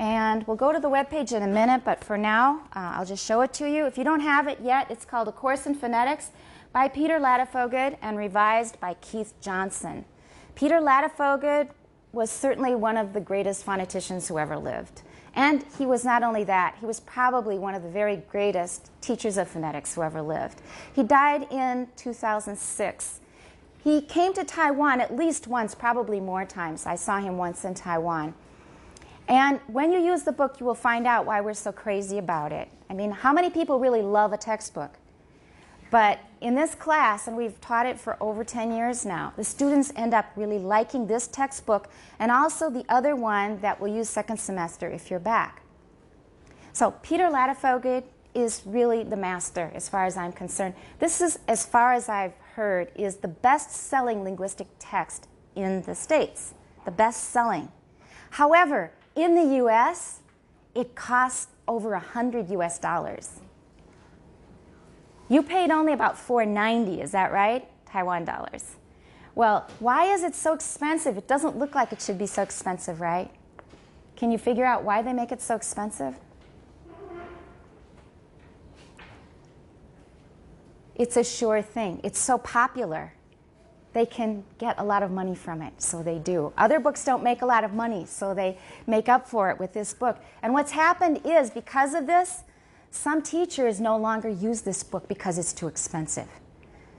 And we'll go to the webpage in a minute, but for now, I'll just show it to you. If you don't have it yet, it's called A Course in Phonetics by Peter Ladefoged and revised by Keith Johnson. Peter Ladefoged was certainly one of the greatest phoneticians who ever lived. And he was not only that, he was probably one of the very greatest teachers of phonetics who ever lived. He died in 2006. He came to Taiwan at least once, probably more times. I saw him once in Taiwan. And when you use the book, you will find out why we're so crazy about it. I mean, how many people really love a textbook? But in this class, and we've taught it for over 10 years now, the students end up really liking this textbook and also the other one that we'll use second semester if you're back. So Peter Ladefoged is really the master as far as I'm concerned. This is, as far as I've heard, is the best-selling linguistic text in the States. The best-selling. However, in the US, it costs over $100 US. You paid only about $4.90, is that right? Taiwan dollars. Well, why is it so expensive? It doesn't look like it should be so expensive, right? Can you figure out why they make it so expensive? It's a sure thing. It's so popular. They can get a lot of money from it, so they do. Other books don't make a lot of money, so they make up for it with this book. And what's happened is, because of this, some teachers no longer use this book because it's too expensive.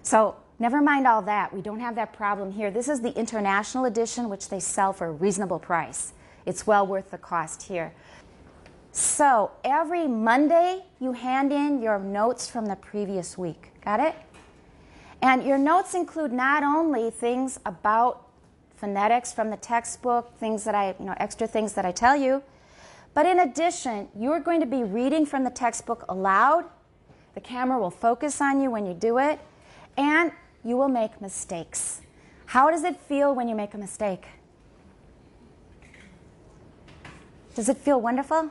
So never mind all that. We don't have that problem here. This is the international edition, which they sell for a reasonable price. It's well worth the cost here. So every Monday, you hand in your notes from the previous week. Got it? And your notes include not only things about phonetics from the textbook, things that extra things that I tell you, but in addition, you're going to be reading from the textbook aloud. The camera will focus on you when you do it, and you will make mistakes. How does it feel when you make a mistake? Does it feel wonderful?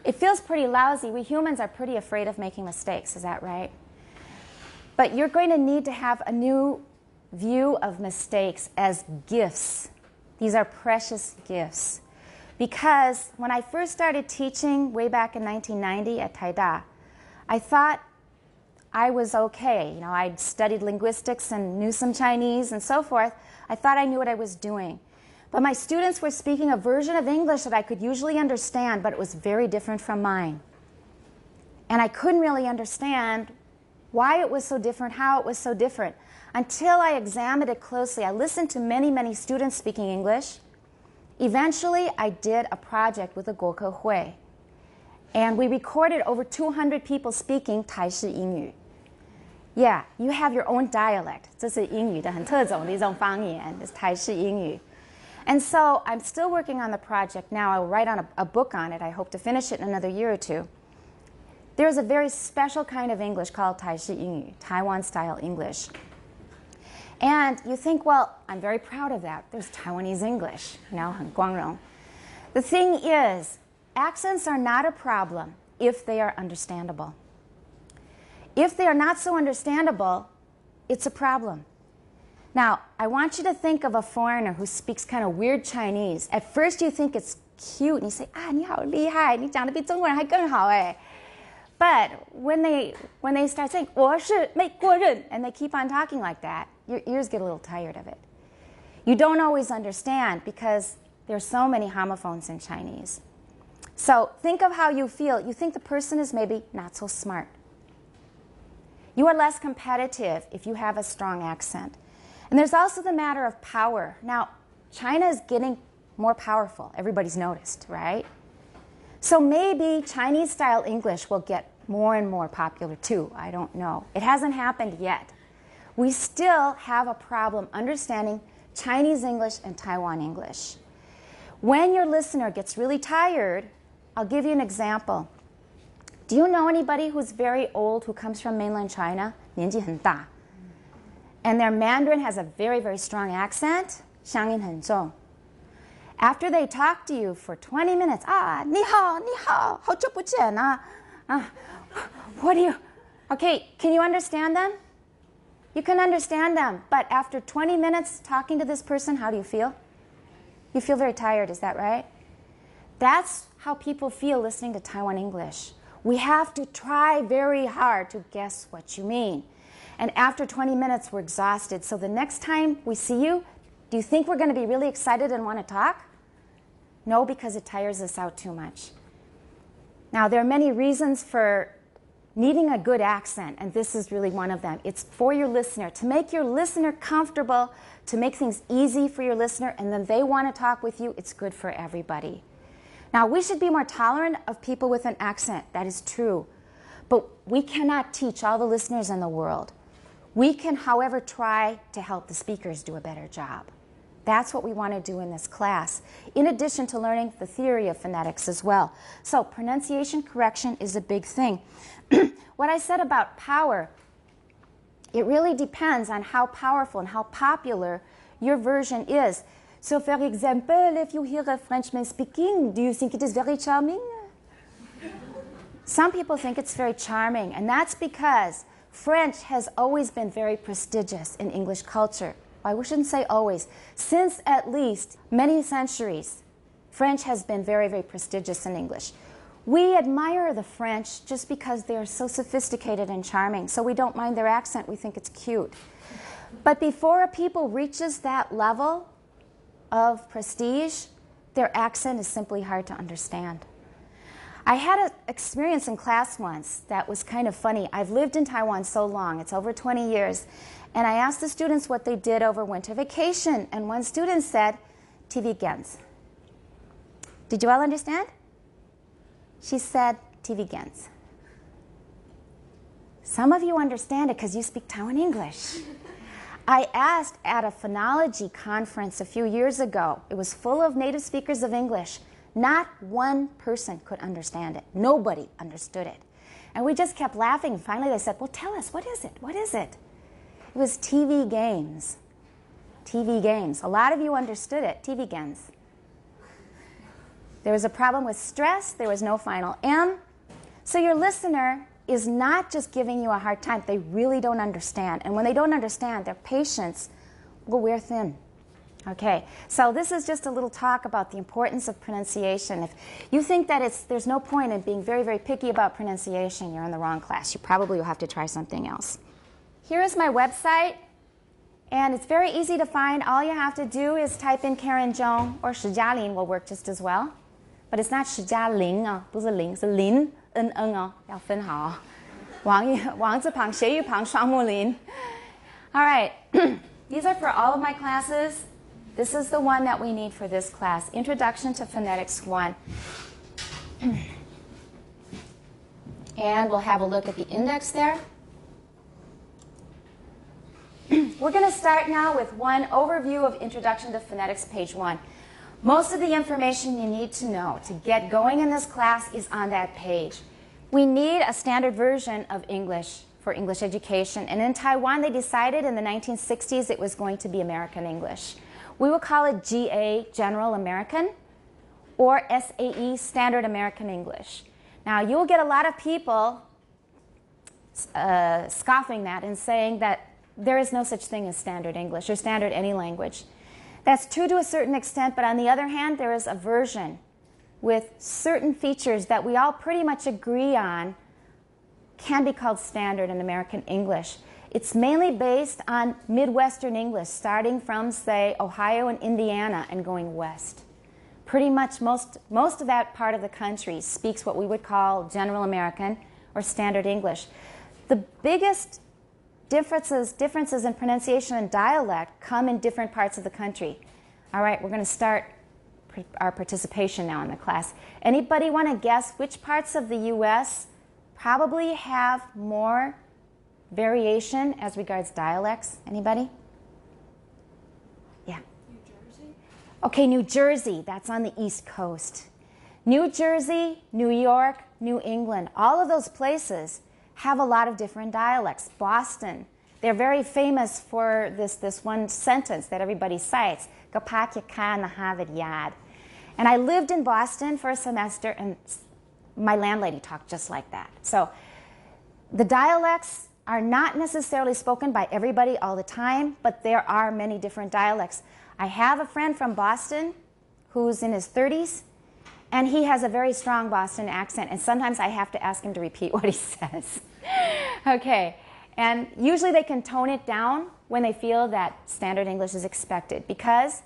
It feels pretty lousy. We humans are pretty afraid of making mistakes, is that right? But you're going to need to have a new view of mistakes as gifts. These are precious gifts. Because when I first started teaching way back in 1990 at Taida, I thought I was okay. I'd studied linguistics and knew some Chinese and so forth. I thought I knew what I was doing. But my students were speaking a version of English that I could usually understand, but it was very different from mine. And I couldn't really understand why it was so different, how it was so different, until I examined it closely. I listened to many, many students speaking English. Eventually, I did a project with the Guoke Hui, and we recorded over 200 people speaking 台式英语. Yeah, you have your own dialect. 这是英语的很特种的一种方言, it's 台式英语. And so I'm still working on the project now. I will write on a book on it. I hope to finish it in another year or two. There's a very special kind of English called 台式英语, Taiwan-style English. And you think, well, I'm very proud of that. There's Taiwanese English, 很光荣. The thing is, accents are not a problem if they are understandable. If they are not so understandable, it's a problem. Now, I want you to think of a foreigner who speaks kind of weird Chinese. At first you think it's cute, and you say, 你好厉害, 你讲得比中国人还更好哎. But when they start saying, 我是美国人, and they keep on talking like that, your ears get a little tired of it. You don't always understand because there's so many homophones in Chinese. So think of how you feel. You think the person is maybe not so smart. You are less competitive if you have a strong accent. And there's also the matter of power. Now, China is getting more powerful. Everybody's noticed, right? So maybe Chinese-style English will get more and more popular too. I don't know. It hasn't happened yet. We still have a problem understanding Chinese English and Taiwan English. When your listener gets really tired, I'll give you an example. Do you know anybody who's very old who comes from mainland China? 年纪很大. And their Mandarin has a very, very strong accent. 乡音很重. After they talk to you for 20 minutes, 你好,你好,好久不见啊. What do you... Okay, can you understand them? You can understand them, but after 20 minutes talking to this person, how do you feel? You feel very tired, is that right? That's how people feel listening to Taiwan English. We have to try very hard to guess what you mean. And after 20 minutes, we're exhausted. So the next time we see you, do you think we're going to be really excited and want to talk? No, because it tires us out too much. Now, there are many reasons for needing a good accent, and this is really one of them. It's for your listener, to make your listener comfortable, to make things easy for your listener, and then they want to talk with you. It's good for everybody. Now, we should be more tolerant of people with an accent. That is true. But we cannot teach all the listeners in the world. We can, however, try to help the speakers do a better job. That's what we want to do in this class, in addition to learning the theory of phonetics as well. So pronunciation correction is a big thing. What I said about power, it really depends on how powerful and how popular your version is. So for example, if you hear a Frenchman speaking, do you think it is very charming? Some people think it's very charming, and that's because French has always been very prestigious in English culture. I shouldn't say always. Since at least many centuries, French has been very, very prestigious in English. We admire the French just because they are so sophisticated and charming, so we don't mind their accent. We think it's cute. But before a people reaches that level of prestige, their accent is simply hard to understand. I had an experience in class once that was kind of funny. I've lived in Taiwan so long, it's over 20 years, and I asked the students what they did over winter vacation, and one student said, TV gens. Did you all understand? She said, TV gens. Some of you understand it because you speak Taiwan English. I asked at a phonology conference a few years ago. It was full of native speakers of English. Not one person could understand it. Nobody understood it. And we just kept laughing. Finally, they said, well, tell us, what is it? What is it? It was TV games. TV games. A lot of you understood it. TV games. There was a problem with stress. There was no final M. So your listener is not just giving you a hard time. They really don't understand. And when they don't understand, their patience will wear thin. Okay, so this is just a little talk about the importance of pronunciation. If you think that there's no point in being very, very picky about pronunciation, you're in the wrong class. You probably will have to try something else. Here is my website, and it's very easy to find. All you have to do is type in Karen Zhong, or Shi Jialin will work just as well. But it's not Shi Jialin 啊，不是林，是林 N N 哦，要分好。王字旁、斜玉旁、双木林。All right, these are for all of my classes. This is the one that we need for this class, Introduction to Phonetics 1. And we'll have a look at the index there. We're going to start now with one overview of Introduction to Phonetics, page 1. Most of the information you need to know to get going in this class is on that page. We need a standard version of English for English education. And in Taiwan, they decided in the 1960s it was going to be American English. We will call it GA, General American, or SAE, Standard American English. Now, you'll get a lot of people scoffing that and saying that there is no such thing as standard English or standard any language. That's true to a certain extent, but on the other hand, there is a version with certain features that we all pretty much agree on can be called standard in American English. It's mainly based on Midwestern English, starting from, say, Ohio and Indiana and going west. Pretty much most of that part of the country speaks what we would call General American or Standard English. The biggest differences in pronunciation and dialect come in different parts of the country. All right, we're going to start our participation now in the class. Anybody want to guess which parts of the U.S. probably have more variation as regards dialects? Anybody? Yeah. New Jersey? Okay, New Jersey. That's on the East Coast. New Jersey, New York, New England, all of those places have a lot of different dialects. Boston, they're very famous for this one sentence that everybody cites. And I lived in Boston for a semester, and my landlady talked just like that. So the dialects are not necessarily spoken by everybody all the time, but there are many different dialects. I have a friend from Boston who's in his 30s, And he has a very strong Boston accent, and sometimes I have to ask him to repeat what he says. Okay, and usually they can tone it down when they feel that standard English is expected, because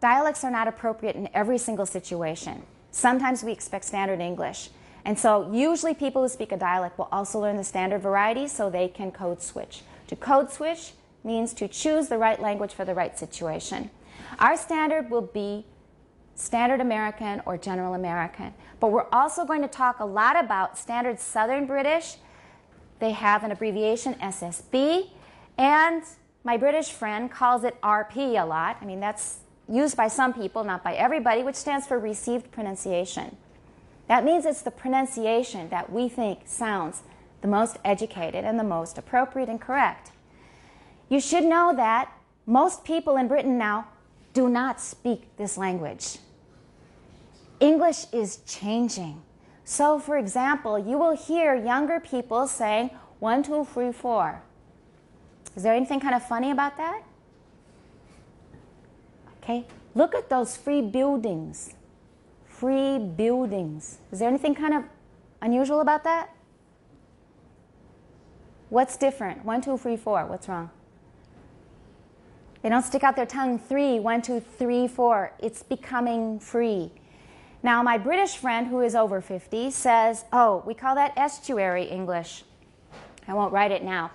dialects are not appropriate in every single situation. Sometimes we expect standard English. And so usually people who speak a dialect will also learn the standard variety so they can code switch. To code switch means to choose the right language for the right situation. Our standard will be Standard American or General American. But we're also going to talk a lot about Standard Southern British. They have an abbreviation, SSB, and my British friend calls it RP a lot. I mean, that's used by some people, not by everybody, which stands for Received Pronunciation. That means it's the pronunciation that we think sounds the most educated and the most appropriate and correct. You should know that most people in Britain now do not speak this language. English is changing. So, for example, you will hear younger people saying 1, 2, 3, 4. Is there anything kind of funny about that? Okay, look at those free buildings. Free buildings. Is there anything kind of unusual about that? What's different? 1, 2, 3, 4. What's wrong? They don't stick out their tongue. 3, 1, 2, 3, 4. It's becoming free. Now, my British friend, who is over 50, says, oh, we call that estuary English. I won't write it now.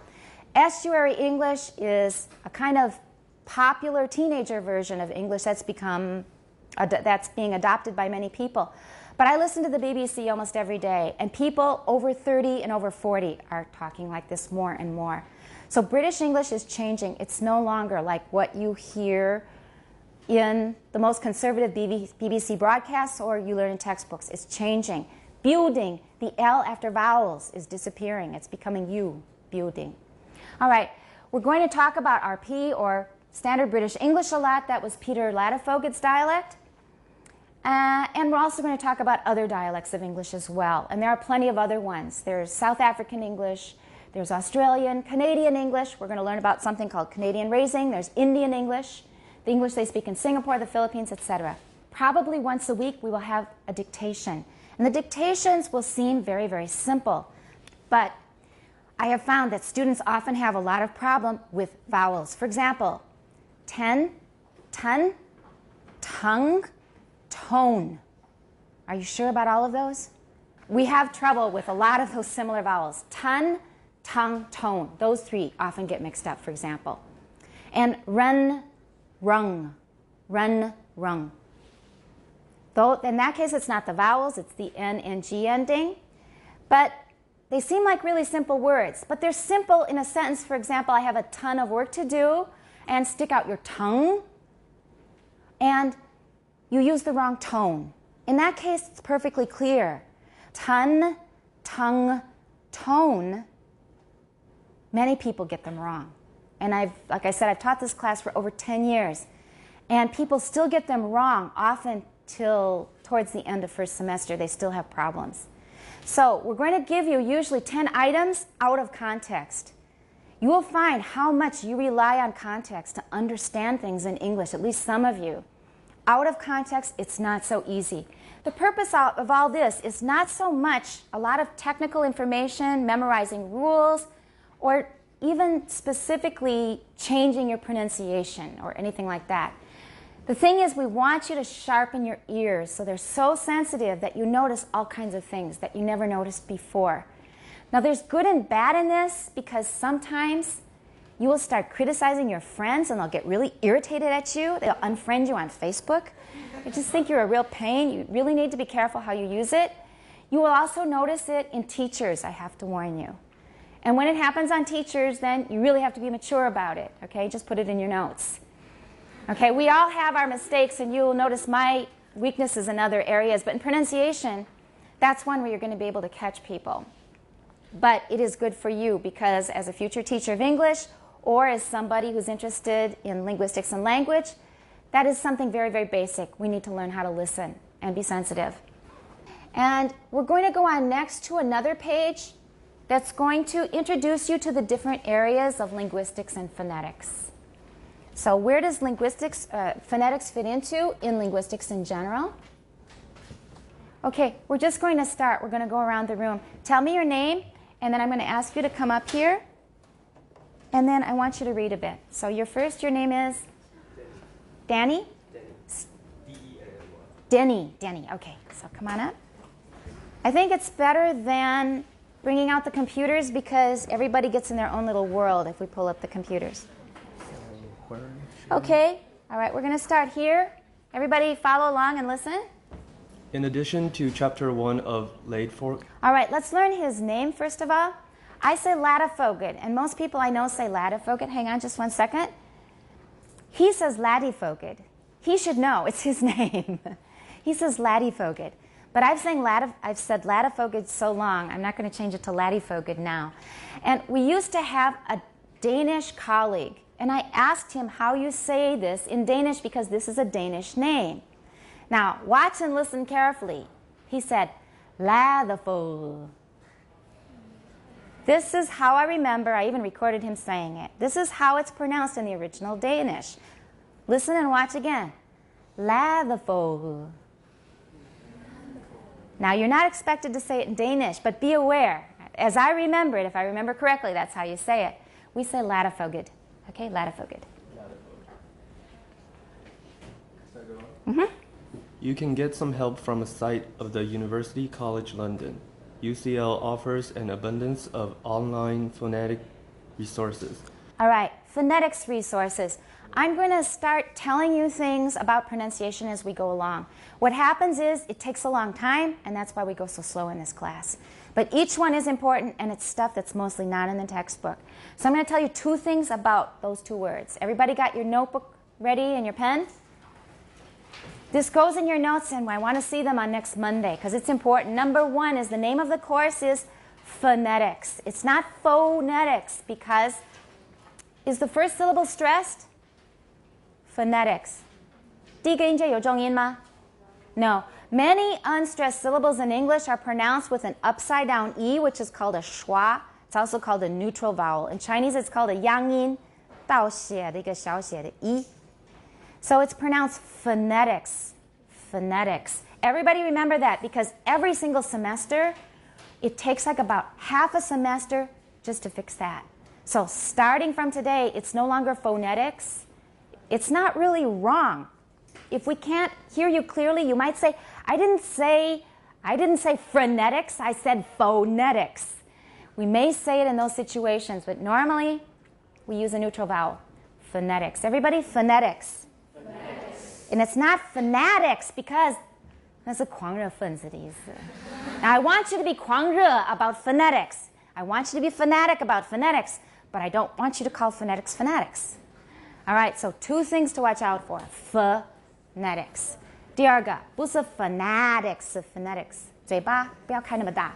Estuary English is a kind of popular teenager version of English that's being adopted by many people. But I listen to the BBC almost every day, and people over 30 and over 40 are talking like this more and more. So British English is changing. It's no longer like what you hear in the most conservative BBC broadcasts or you learn in textbooks. It's changing. Building, the L after vowels is disappearing. It's becoming U, building. All right, we're going to talk about RP or Standard British English a lot. That was Peter Ladefoged's dialect. And we're also going to talk about other dialects of English as well. And there are plenty of other ones. There's South African English, there's Australian, Canadian English. We're going to learn about something called Canadian raising. There's Indian English, the English they speak in Singapore, the Philippines, etc. Probably once a week we will have a dictation. And the dictations will seem very, very simple. But I have found that students often have a lot of problem with vowels. For example, ten, ton, tongue, tone. Are you sure about all of those? We have trouble with a lot of those similar vowels. Ton, tongue, tone. Those three often get mixed up, for example. And run, rung, run, rung. Though in that case it's not the vowels, it's the N and G ending. But they seem like really simple words. But they're simple in a sentence. For example, I have a ton of work to do, and stick out your tongue. And you use the wrong tone. In that case, it's perfectly clear. Ton, tongue, tone. Many people get them wrong. And like I said, I've taught this class for over 10 years. And people still get them wrong, often till towards the end of first semester. They still have problems. So we're going to give you usually 10 items out of context. You will find how much you rely on context to understand things in English, at least some of you. Out of context, it's not so easy. The purpose of all this is not so much a lot of technical information, memorizing rules, or even specifically changing your pronunciation or anything like that. The thing is, we want you to sharpen your ears so they're so sensitive that you notice all kinds of things that you never noticed before. Now, there's good and bad in this, because sometimes you will start criticizing your friends and they'll get really irritated at you. They'll unfriend you on Facebook. They just think you're a real pain. You really need to be careful how you use it. You will also notice it in teachers, I have to warn you. And when it happens on teachers, then you really have to be mature about it, okay? Just put it in your notes. Okay, we all have our mistakes, and you'll notice my weaknesses in other areas. But in pronunciation, that's one where you're going to be able to catch people. But it is good for you, because as a future teacher of English, or as somebody who's interested in linguistics and language, that is something very, very basic. We need to learn how to listen and be sensitive. And we're going to go on next to another page that's going to introduce you to the different areas of linguistics and phonetics. So where does phonetics fit into in linguistics in general? Okay, we're just going to start. We're going to go around the room. Tell me your name, and then I'm going to ask you to come up here, and then I want you to read a bit. So your name is? Danny? Denny. Denny. Okay, so come on up. I think it's better than bringing out the computers because everybody gets in their own little world if we pull up the computers. Okay, all right, we're going to start here. Everybody follow along and listen. In addition to Chapter 1 of Laidfork. All right, let's learn his name first of all. I say Latifoged, and most people I know say Latifoged. Hang on just one second. He says Latifoged. He should know, it's his name. He says Latifoged. But I've said Latifoged so long, I'm not going to change it to Latifoged now. And we used to have a Danish colleague, and I asked him how you say this in Danish because this is a Danish name. Now, watch and listen carefully. He said, Latifoged. This is how I remember, I even recorded him saying it. This is how it's pronounced in the original Danish. Listen and watch again. Latifoged. Now, you're not expected to say it in Danish, but be aware. As I remember it, if I remember correctly, that's how you say it. We say Latifoged. Okay, Latifoged. Mm-hmm. You can get some help from a site of the University College London. UCL offers an abundance of online phonetic resources. All right, phonetics resources. I'm going to start telling you things about pronunciation as we go along. What happens is it takes a long time, and that's why we go so slow in this class. But each one is important, and it's stuff that's mostly not in the textbook. So I'm going to tell you two things about those two words. Everybody got your notebook ready and your pen? This goes in your notes, and I want to see them on next Monday because it's important. Number one is the name of the course is phonetics. It's not phonetics because is the first syllable stressed? Phonetics. 第一个音节有重音吗? No. Many unstressed syllables in English are pronounced with an upside down E, which is called a schwa. It's also called a neutral vowel. In Chinese, it's called a yang yin, 倒写的一个小写的 E. So it's pronounced phonetics. Phonetics. Everybody remember that because every single semester, it takes like about half a semester just to fix that. So starting from today, it's no longer phonetics. It's not really wrong. If we can't hear you clearly, you might say, I didn't say phonetics, I said phonetics. We may say it in those situations, but normally we use a neutral vowel. Phonetics. Everybody, phonetics. Phonetics. And it's not fanatics because that's a 狂热分子的意思. Now I want you to be 狂热 about phonetics. I want you to be fanatic about phonetics, but I don't want you to call phonetics fanatics. All right, so two things to watch out for. Phonetics. 第二个不是 fanatics, 是 phonetics. 嘴巴不要开那么大.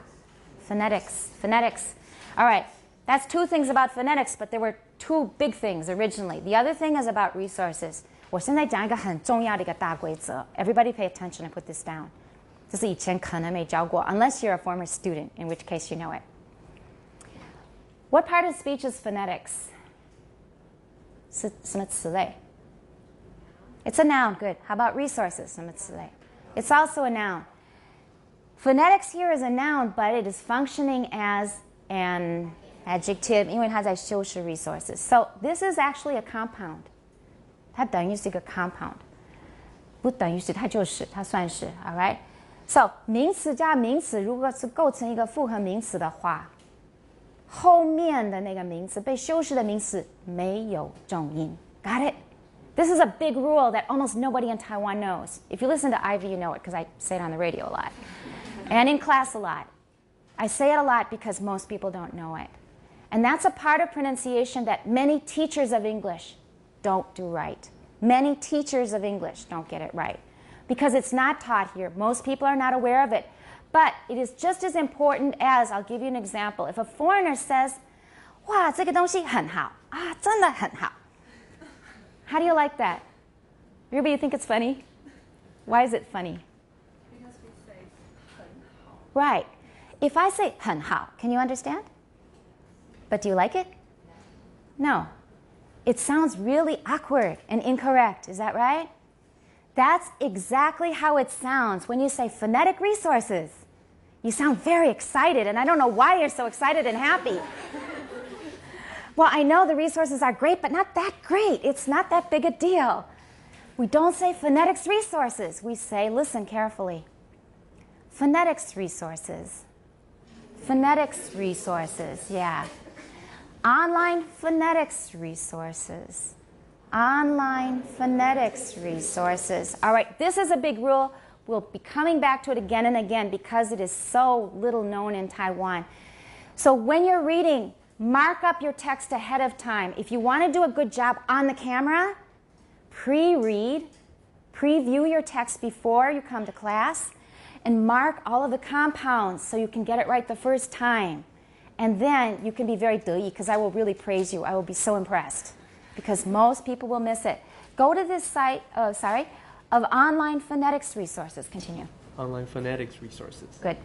Phonetics, phonetics. All right, that's two things about phonetics, but there were two big things originally. The other thing is about resources. 我现在讲一个很重要的一个大规则. Everybody pay attention and put this down. 这是以前可能没教过, unless you're a former student, in which case you know it. What part of speech is phonetics? 是什么词类? It's a noun. Good. How about resources? 什么词类? It's also a noun. Phonetics here is a noun, but it is functioning as an adjective, 因为它在修饰 resources. So this is actually a compound. 它等于是一个 compound. 不等于是，它就是，它算是。All right? So 名词加名词，如果是构成一个复合名词的话，后面的那个名词被修饰的名词没有重音. Got it? This is a big rule that almost nobody in Taiwan knows. If you listen to Ivy, you know it because I say it on the radio a lot. And in class a lot. I say it a lot because most people don't know it. And that's a part of pronunciation that many teachers of English don't do right. Many teachers of English don't get it right because it's not taught here. Most people are not aware of it. But it is just as important as, I'll give you an example. If a foreigner says, 哇，这个东西很好啊，真的很好. How do you like that? Everybody think it's funny? Why is it funny? Because we say 很好. Right. If I say 很好, can you understand? But do you like it? No. It sounds really awkward and incorrect. Is that right? That's exactly how it sounds when you say phonetic resources. You sound very excited, and I don't know why you're so excited and happy. Well, I know the resources are great, but not that great. It's not that big a deal. We don't say phonetics resources. We say, listen carefully, phonetics resources. Phonetics resources, yeah. Online phonetics resources. Online phonetics resources. All right, this is a big rule. We'll be coming back to it again and again because it is so little known in Taiwan. So when you're reading, mark up your text ahead of time. If you want to do a good job on the camera, pre-read, preview your text before you come to class, and mark all of the compounds so you can get it right the first time. And then you can be very 得意 because I will really praise you. I will be so impressed because most people will miss it. Go to this site, of online phonetics resources. Continue. Online phonetics resources. Good.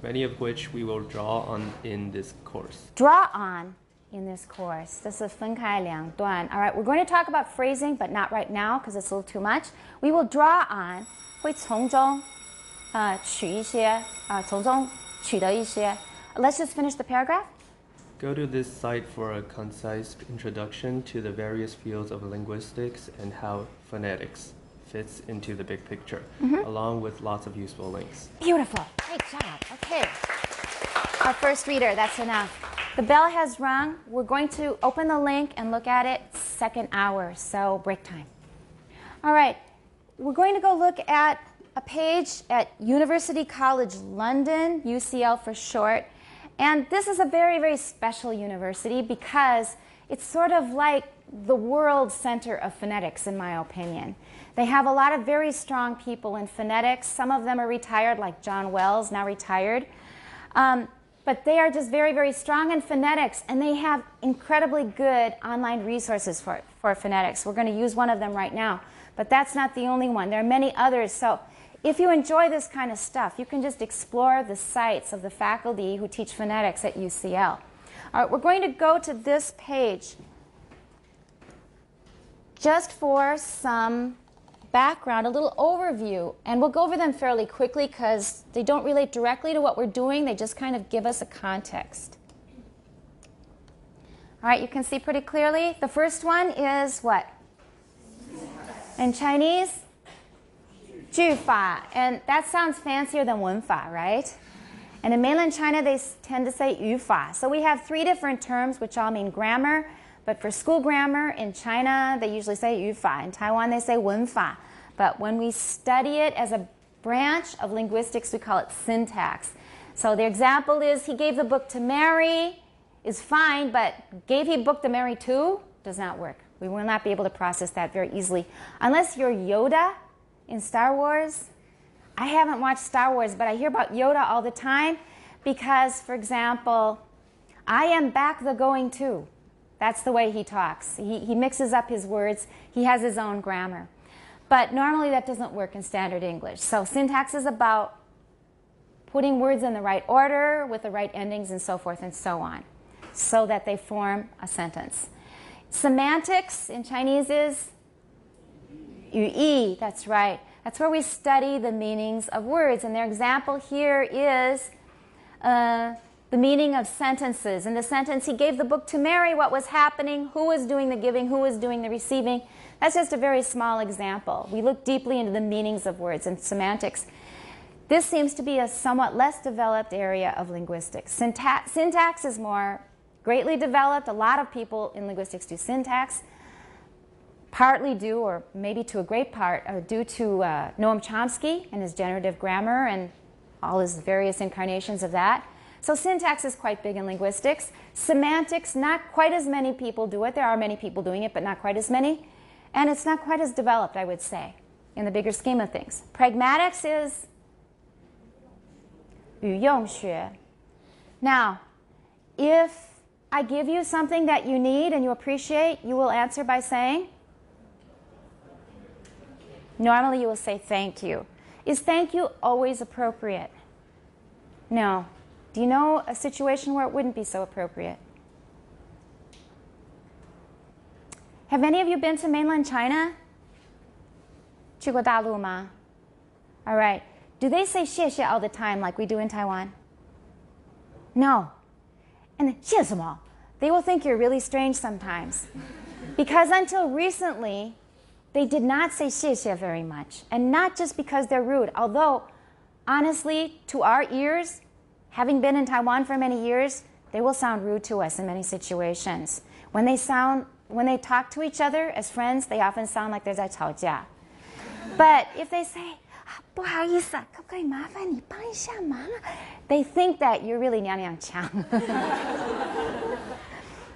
Many of which we will draw on in this course. Draw on in this course. 这是分开两段. All right, we're going to talk about phrasing, but not right now because it's a little too much. We will draw on. 会从中取一些从中取得一些. Let's just finish the paragraph. Go to this site for a concise introduction to the various fields of linguistics and how phonetics fits into the big picture, along with lots of useful links. Beautiful. Great job. Okay. Our first reader, that's enough. The bell has rung. We're going to open the link and look at it second hour, so break time. All right. We're going to go look at a page at University College London, UCL for short. And this is a very, very special university because it's sort of like the world center of phonetics, in my opinion. They have a lot of very strong people in phonetics. Some of them are retired, like John Wells, now retired. But they are just very, very strong in phonetics, and they have incredibly good online resources for phonetics. We're going to use one of them right now, but that's not the only one. There are many others. So if you enjoy this kind of stuff, you can just explore the sites of the faculty who teach phonetics at UCL. All right, we're going to go to this page just for some background, a little overview, and we'll go over them fairly quickly because they don't relate directly to what we're doing. They just kind of give us a context. All right, you can see pretty clearly. The first one is what? In Chinese? 句法, and that sounds fancier than 文法, right? And in mainland China, they tend to say 语法. So we have three different terms which all mean grammar, but for school grammar in China, they usually say 语法. In Taiwan, they say 文法. But when we study it as a branch of linguistics, we call it syntax. So the example is, he gave the book to Mary is fine, but gave he book to Mary too does not work. We will not be able to process that very easily. Unless you're Yoda in Star Wars. I haven't watched Star Wars, but I hear about Yoda all the time because, for example, I am back the going to. That's the way he talks. He mixes up his words. He has his own grammar. But normally that doesn't work in standard English. So syntax is about putting words in the right order with the right endings and so forth and so on so that they form a sentence. Semantics in Chinese is 语义, that's right. That's where we study the meanings of words. And their example here is the meaning of sentences. In the sentence, he gave the book to Mary, what was happening, who was doing the giving, who was doing the receiving. That's just a very small example. We look deeply into the meanings of words and semantics. This seems to be a somewhat less developed area of linguistics. Syntax is more greatly developed. A lot of people in linguistics do syntax. Partly due, or maybe to a great part, due to Noam Chomsky and his generative grammar and all his various incarnations of that. So syntax is quite big in linguistics. Semantics, not quite as many people do it. There are many people doing it, but not quite as many. And it's not quite as developed, I would say, in the bigger scheme of things. Pragmatics is 语用学. Now, if I give you something that you need and you appreciate, you will answer by saying? Normally you will say thank you. Is thank you always appropriate? No. Do you know a situation where it wouldn't be so appropriate? Have any of you been to mainland China? 去过大陆吗? All right. Do they say 谢谢 all the time like we do in Taiwan? No. And 谢什么? They will think you're really strange sometimes. Because until recently, they did not say 谢谢 very much. And not just because they're rude. Although, honestly, to our ears, having been in Taiwan for many years, they will sound rude to us in many situations. When they talk to each other as friends, they often sound like they're 在吵架. But if they say, 不好意思，可不可以麻烦你帮一下忙啊? They think that you're really 娘娘腔.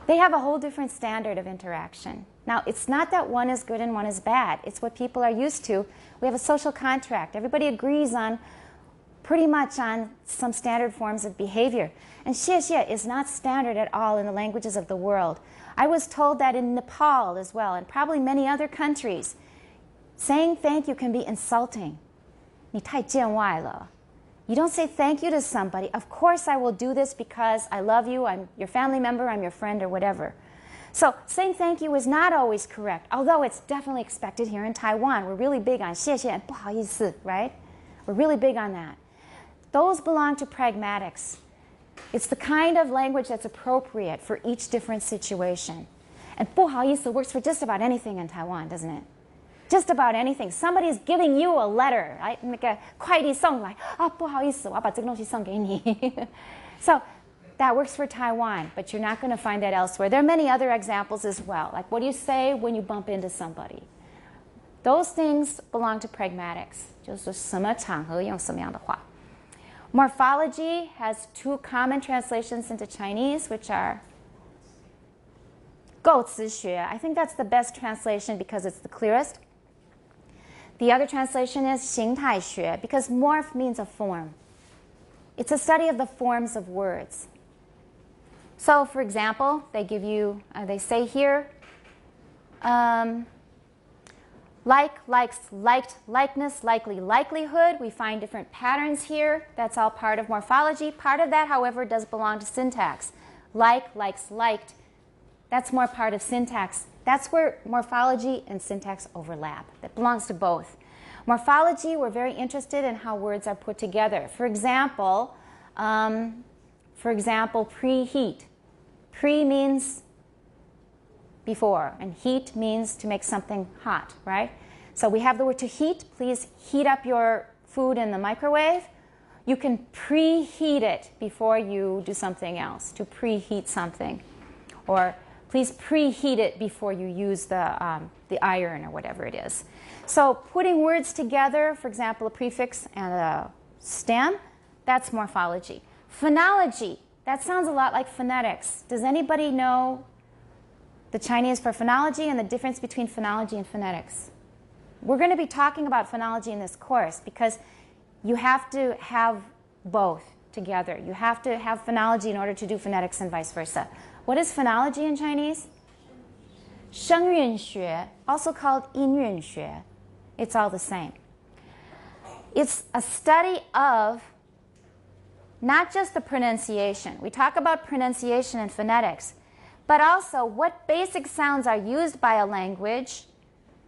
They have a whole different standard of interaction. Now, it's not that one is good and one is bad. It's what people are used to. We have a social contract. Everybody agrees on pretty much on some standard forms of behavior. And 谢谢 is not standard at all in the languages of the world. I was told that in Nepal as well, and probably many other countries, saying thank you can be insulting. 你太见外了. You don't say thank you to somebody. Of course I will do this because I love you, I'm your family member, I'm your friend, or whatever. So saying thank you is not always correct, although it's definitely expected here in Taiwan. We're really big on 谢谢 and 不好意思, right? We're really big on that. Those belong to pragmatics. It's the kind of language that's appropriate for each different situation. And 不好意思 works for just about anything in Taiwan, doesn't it? Just about anything. Somebody's giving you a letter, right? 那个快递送来, 不好意思, 我要把这个东西送给你. So that works for Taiwan, but you're not going to find that elsewhere. There are many other examples as well. Like what do you say when you bump into somebody? Those things belong to pragmatics. 就是什么场合用什么样的话. Morphology has two common translations into Chinese, which are 构词学. I think that's the best translation because it's the clearest. The other translation is 形态学 because morph means a form. It's a study of the forms of words. So, for example, they give you, they say here, like, likes, liked, likeness, likely, likelihood. We find different patterns here. That's all part of morphology. Part of that, however, does belong to syntax. Like, likes, liked. That's more part of syntax. That's where morphology and syntax overlap. That belongs to both. Morphology, we're very interested in how words are put together. For example, preheat. Pre means before, and heat means to make something hot, right? So we have the word to heat. Please heat up your food in the microwave. You can preheat it before you do something else, to preheat something. Or please preheat it before you use the iron or whatever it is. So putting words together, for example, a prefix and a stem, that's morphology. Phonology, that sounds a lot like phonetics. Does anybody know the Chinese for phonology and the difference between phonology and phonetics? We're going to be talking about phonology in this course because you have to have both together. You have to have phonology in order to do phonetics and vice versa. What is phonology in Chinese? 声韵学, also called 音韵学. It's all the same. It's a study of not just the pronunciation. We talk about pronunciation and phonetics, but also what basic sounds are used by a language.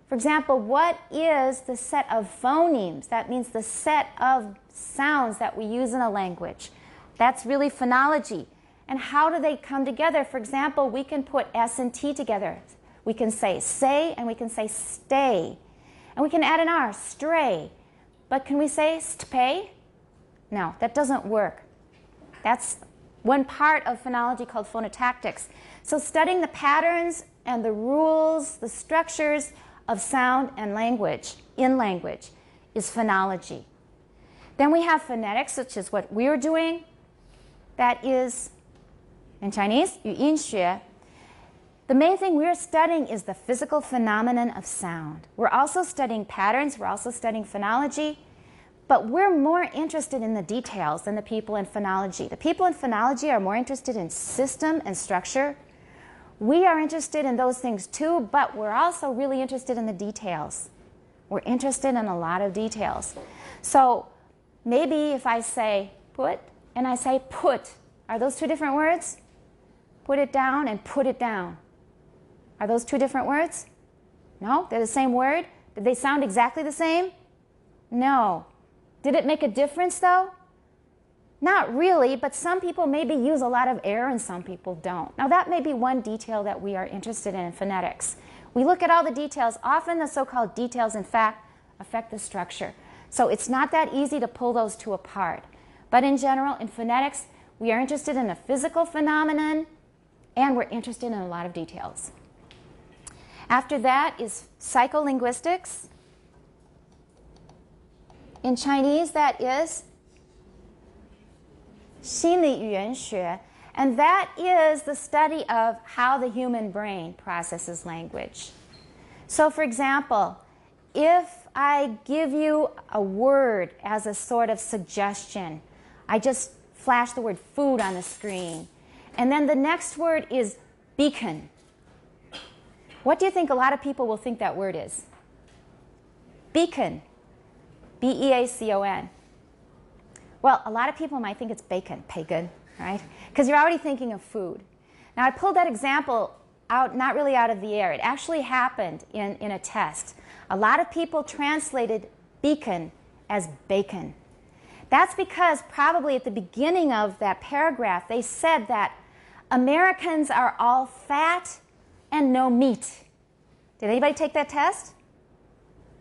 For example, what is the set of phonemes? That means the set of sounds that we use in a language. That's really phonology. And how do they come together? For example, we can put S and T together. We can say, and we can say stay. And we can add an R, stray. But can we say stpay? No, that doesn't work. That's one part of phonology called phonotactics. So studying the patterns and the rules, the structures of sound and language, in language, is phonology. Then we have phonetics, which is what we're doing. That is, in Chinese, 语音学. The main thing we're studying is the physical phenomenon of sound. We're also studying patterns, we're also studying phonology, but we're more interested in the details than the people in phonology. The people in phonology are more interested in system and structure. We are interested in those things too, but we're also really interested in the details. We're interested in a lot of details. So maybe if I say put and I say put, are those two different words? Put it down and put it down. Are those two different words? No, they're the same word. Did they sound exactly the same? No. Did it make a difference though? Not really, but some people maybe use a lot of air and some people don't. Now that may be one detail that we are interested in phonetics. We look at all the details. Often the so-called details, in fact, affect the structure. So it's not that easy to pull those two apart. But in general, in phonetics, we are interested in a physical phenomenon and we're interested in a lot of details. After that is psycholinguistics. In Chinese, that is 心理语言学, and that is the study of how the human brain processes language. So for example, if I give you a word as a sort of suggestion, I just flash the word food on the screen, and then the next word is beacon. What do you think a lot of people will think that word is? Beacon. B-E-A-C-O-N. Well, a lot of people might think it's bacon, pagan, right? Because you're already thinking of food. Now, I pulled that example out, not really out of the air. It actually happened in a test. A lot of people translated beacon as bacon. That's because probably at the beginning of that paragraph, they said that Americans are all fat and no meat. Did anybody take that test?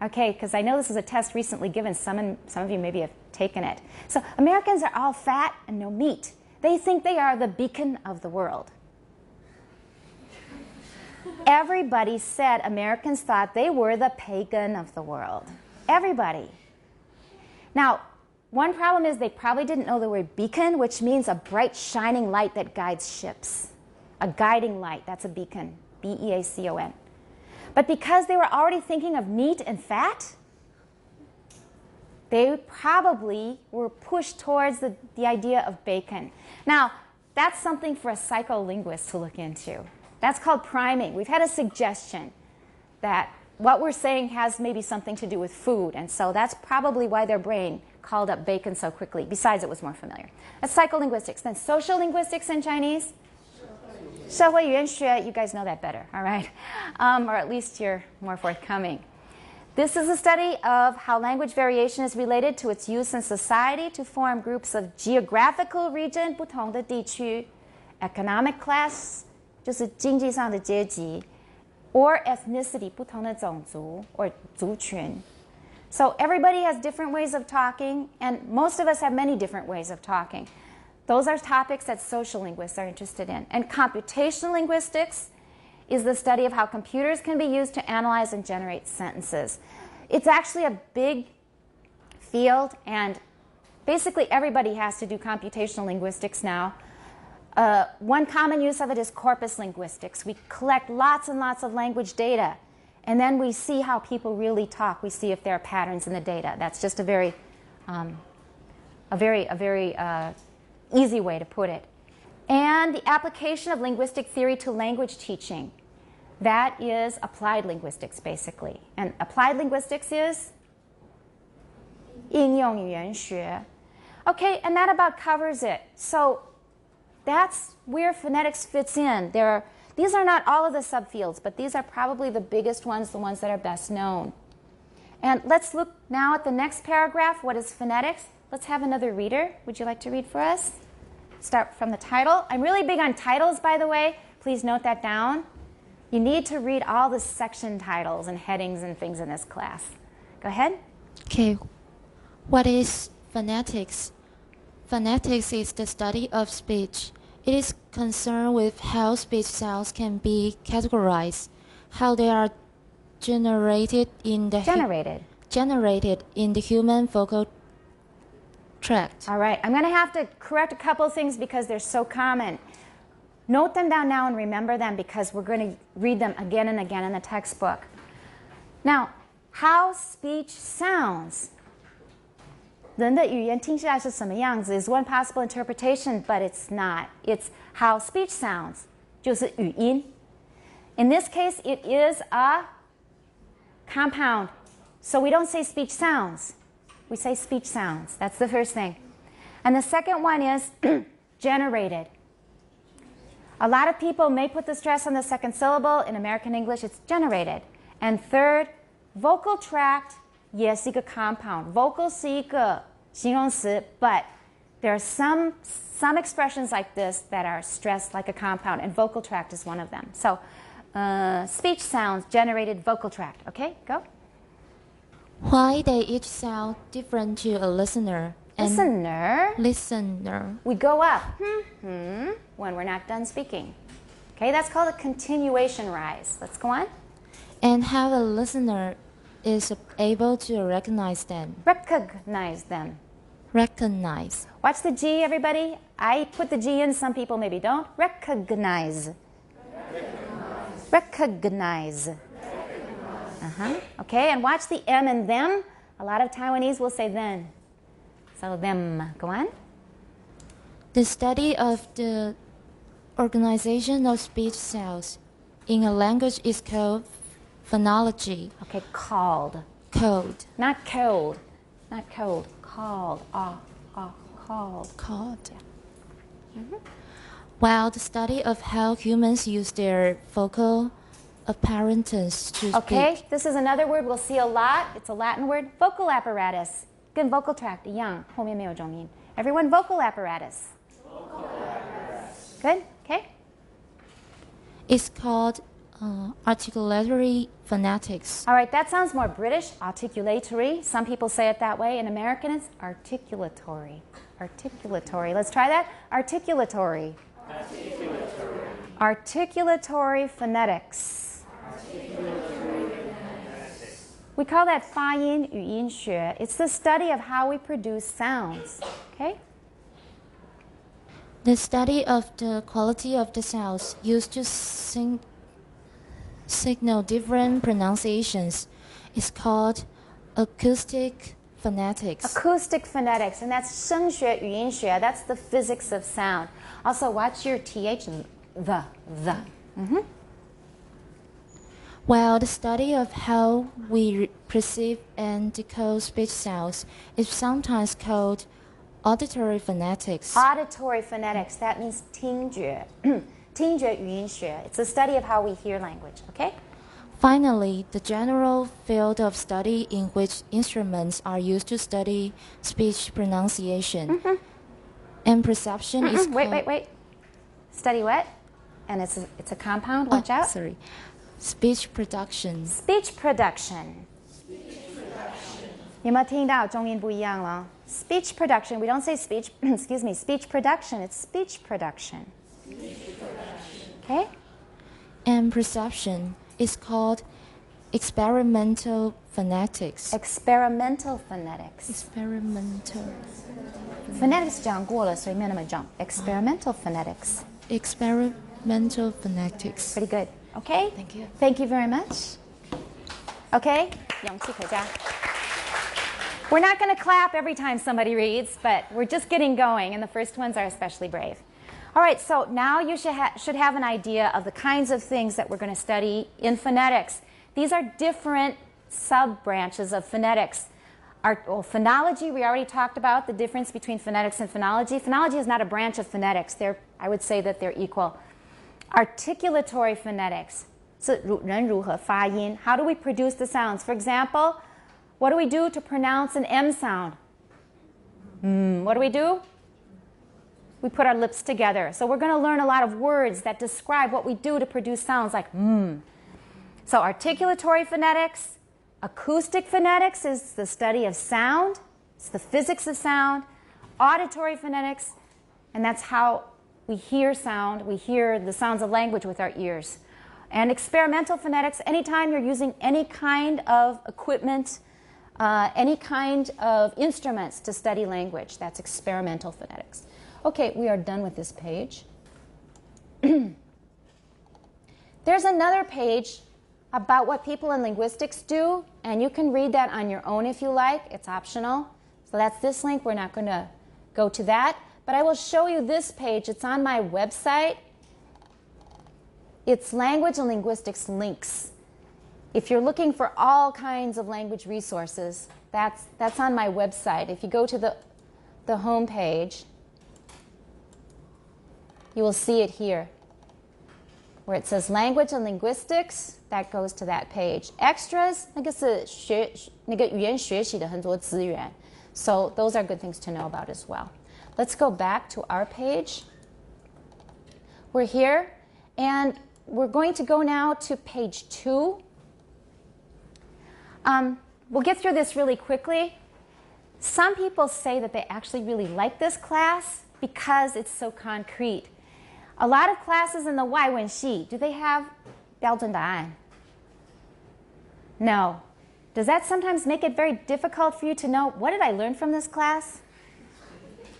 Okay, because I know this was a test recently given. Some of you maybe have taken it. So Americans are all fat and no meat. They think they are the beacon of the world. Everybody said Americans thought they were the pagan of the world. Everybody. Now, one problem is they probably didn't know the word beacon, which means a bright shining light that guides ships. A guiding light, that's a beacon. B-E-A-C-O-N. But because they were already thinking of meat and fat, they probably were pushed towards the idea of bacon. Now, that's something for a psycholinguist to look into. That's called priming. We've had a suggestion that what we're saying has maybe something to do with food, and so that's probably why their brain called up bacon so quickly. Besides, it was more familiar. That's psycholinguistics. Then social linguistics in Chinese. 社会语言学, you guys know that better, all right? Or at least you're more forthcoming. This is a study of how language variation is related to its use in society to form groups of geographical region, 不同的地区, economic class, 就是经济上的阶级, or ethnicity, 不同的种族, or 族群. So everybody has different ways of talking, and most of us have many different ways of talking. Those are topics that social linguists are interested in. And computational linguistics is the study of how computers can be used to analyze and generate sentences. It's actually a big field, and basically everybody has to do computational linguistics now. One common use of it is corpus linguistics. We collect lots and lots of language data, and then we see how people really talk. We see if there are patterns in the data. That's just a very easy way to put it. And the application of linguistic theory to language teaching. That is applied linguistics, basically. And applied linguistics is 应用语言学. Okay, and that about covers it. So that's where phonetics fits in. These are not all of the subfields, but these are probably the biggest ones, the ones that are best known. And let's look now at the next paragraph. What is phonetics? Let's have another reader. Would you like to read for us? Start from the title. I'm really big on titles, by the way. Please note that down. You need to read all the section titles and headings and things in this class. Go ahead. Okay. What is phonetics? Phonetics is the study of speech. It is concerned with how speech sounds can be categorized, how they are generated in the human vocal tract. All right. I'm going to have to correct a couple of things because they're so common. Note them down now and remember them because we're going to read them again and again in the textbook. Now, how speech sounds. 人的语言听起来是什么样子 is one possible interpretation, but it's not. It's how speech sounds. 就是语音. In this case, it is a compound. So we don't say speech sounds. We say speech sounds. That's the first thing. And the second one is generated. A lot of people may put the stress on the second syllable. In American English, it's generated. And third, vocal tract 也是一个 compound. Vocal 是一个形容词 but there are some expressions like this that are stressed like a compound, and vocal tract is one of them. So, speech sounds generated vocal tract. Okay, go. Why they each sound different to a listener? And listener. We go up when we're not done speaking. Okay, that's called a continuation rise. Let's go on. And how a listener is able to recognize them. Recognize them. Recognize. Watch the G, everybody. I put the G in, some people maybe don't. Recognize. Recognize. Okay, and watch the M and them. A lot of Taiwanese will say then. So them. Go on. The study of the organization of speech sounds in a language is called phonology. Okay, called. Code. Not cold. Not cold. Called. Called. Called. While the study of how humans use their vocal apparatus to Okay, speak. this is another word we'll see a lot. It's a Latin word. Vocal apparatus. 跟 vocal tract 一样，后面没有重音。Everyone, vocal apparatus. Good. Okay. It's called articulatory phonetics. All right, that sounds more British. Articulatory. Some people say it that way. In American, it's articulatory. Articulatory. Let's try that. Articulatory. Articulatory phonetics. We call that 发音语音学. It's the study of how we produce sounds. Okay? The study of the quality of the sounds used to signal different pronunciations is called acoustic phonetics. Acoustic phonetics, and that's 声学语音学. That's the physics of sound. Also, watch your TH, the. While the study of how we perceive and decode speech sounds is sometimes called auditory phonetics. Auditory phonetics, that means 听觉. 听觉语音学. It's the study of how we hear language, okay? Finally, the general field of study in which instruments are used to study speech pronunciation and perception is called... Wait. Study what? And it's a compound, watch out. Sorry. Speech production. Speech production. 有没有听到中音不一样了? Speech production, we don't say speech, excuse me, speech production, it's speech production. Okay? And perception is called experimental phonetics. Experimental phonetics. Experimental. Phonetics 讲过了，所以没有那么重. Experimental phonetics. Experimental phonetics. Pretty good. Okay? Thank you. Thank you very much. Okay? 勇气可嘉. We're not going to clap every time somebody reads, but we're just getting going, and the first ones are especially brave. All right, so now you should have an idea of the kinds of things that we're going to study in phonetics. These are different sub-branches of phonetics. Phonology, we already talked about the difference between phonetics and phonology. Phonology is not a branch of phonetics. I would say that they're equal. Articulatory phonetics. 是人如何发音. How do we produce the sounds? For example, what do we do to pronounce an M sound? What do? We put our lips together. So we're going to learn a lot of words that describe what we do to produce sounds like So articulatory phonetics, acoustic phonetics is the study of sound. It's the physics of sound. Auditory phonetics, and that's how we hear sound. We hear the sounds of language with our ears. And experimental phonetics, anytime you're using any kind of equipment, any kind of instruments to study language, that's experimental phonetics. Okay, we are done with this page. There's another page about what people in linguistics do, and you can read that on your own if you like. It's optional. So that's this link. We're not going to go to that. But I will show you this page. It's on my website. It's Language and Linguistics Links. If you're looking for all kinds of language resources, that's on my website. If you go to the home page, you will see it here. where it says language and linguistics, that goes to that page. Extras, 那个是那个语言学习的很多资源. So those are good things to know about as well. Let's go back to our page. We're here, and we're going to go now to page 2. We'll get through this really quickly. Some people say that they actually really like this class because it's so concrete. A lot of classes in the 外文系, do they have 标准答案? No. Does that sometimes make it very difficult for you to know, what did I learn from this class?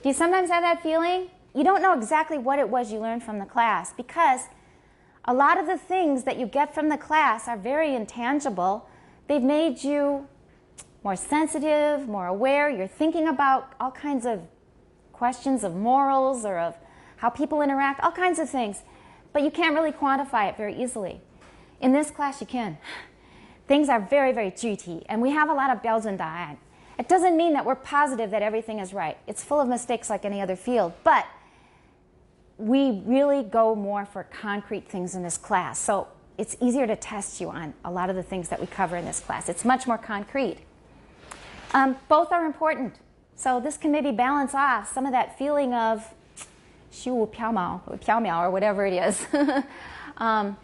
Do you sometimes have that feeling? You don't know exactly what it was you learned from the class because a lot of the things that you get from the class are very intangible. They've made you more sensitive, more aware. You're thinking about all kinds of questions of morals or of how people interact, all kinds of things. But you can't really quantify it very easily. In this class, you can. Things are very, very 具体, and we have a lot of 标准答案. It doesn't mean that we're positive that everything is right. It's full of mistakes like any other field, but we really go more for concrete things in this class. So it's easier to test you on a lot of the things that we cover in this class. It's much more concrete. Both are important. So this can maybe balance off some of that feeling of 虚无缥缈 or whatever it is. All